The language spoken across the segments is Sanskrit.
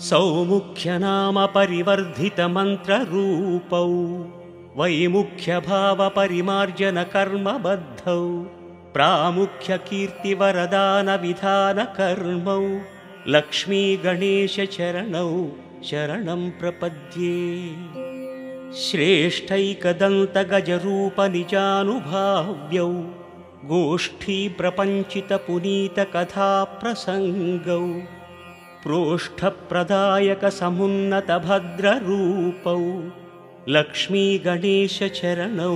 सौमुख्यनाम परिवर्धितमन्त्ररूपौ वैमुख्यभावपरिमार्जनकर्मबद्धौ प्रामुख्यकीर्तिवरदानविधानकर्मौ लक्ष्मीगणेशचरणौ शरणं प्रपद्ये। श्रेष्ठैकदन्तगजरूपनिजानुभाव्यौ गोष्ठीप्रपञ्चितपुनीतकथाप्रसङ्गौ प्रोष्ठप्रदायकसमुन्नतभद्ररूपौ लक्ष्मीगणेशचरणौ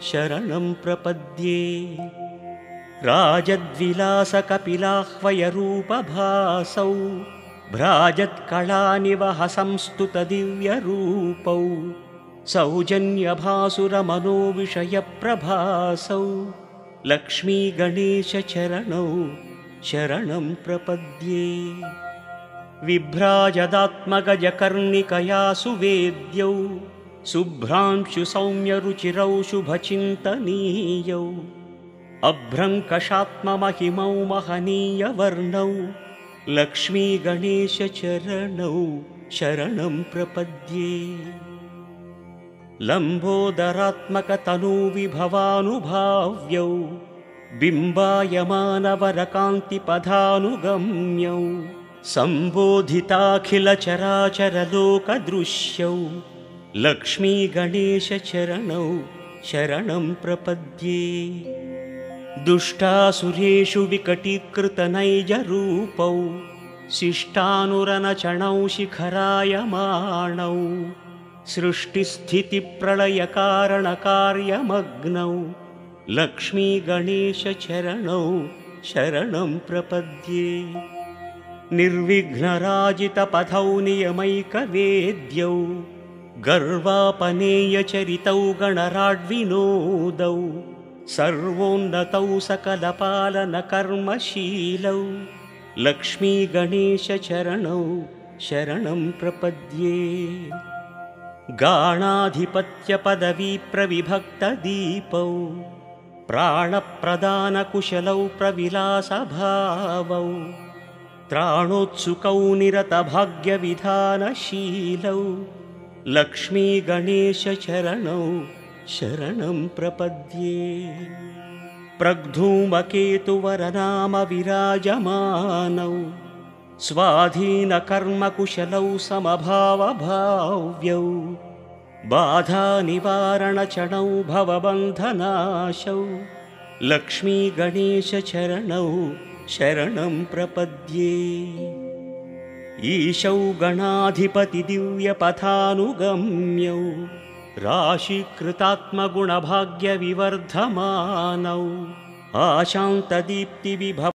शरणं प्रपद्ये। राजद्विलासकपिलाह्वयरूपभासौ भ्राजत्कलानिवहसंस्तुतदिव्यरूपौ सौजन्यभासुरमनोविषयप्रभासौ लक्ष्मीगणेशचरणौ शरणं प्रपद्ये। विभ्राजदात्मगजकर्णिकया सुवेद्यौ शुभ्रांशुसौम्यरुचिरौ शुभचिन्तनीयौ अभ्रङ्कषात्ममहिमौ महनीयवर्णौ लक्ष्मीगणेशचरणौ शरणं प्रपद्ये। लम्बोदरात्मकतनूविभवानुभाव्यौ बिम्बायमानवरकान्तिपदानुगम्यौ सम्बोधिताखिलचराचरलोकदृश्यौ लक्ष्मीगणेशचरणौ शरणं प्रपद्ये। दुष्टासुरेषु विकटीकृतनैजरूपौ शिष्टानुरनचणौ शिखरायमाणौ सृष्टिस्थितिप्रलयकारणकार्यमग्नौ लक्ष्मीगणेशचरणौ शरणं प्रपद्ये। निर्विघ्नराजितपथौ नियमैकवेद्यौ गर्वापनेयचरितौ गणराड्विनोदौ सर्वोन्नतौ सकलपालनकर्मशीलौ लक्ष्मीगणेशचरणौ शरणं प्रपद्ये। गाणाधिपत्यपदवीप्रविभक्तदीपौ प्राणप्रदानकुशलौ प्रविलासभावौ त्राणोत्सुकौ निरतभाग्यविधानशीलौ लक्ष्मीगणेशचरणौ शरणं प्रपद्ये। प्रग्धूमकेतुवरनामविराजमानौ स्वाधीनकर्मकुशलौ समभावभाव्यौ बाधानिवारणचरणौ भवबन्धनाशौ लक्ष्मीगणेशचरणौ शरणं प्रपद्ये। ईशौ गणाधिपतिदिव्यपथानुगम्यौ राशीकृतात्मगुणभाग्यविवर्धमानौ आशान्तदीप्तिविभव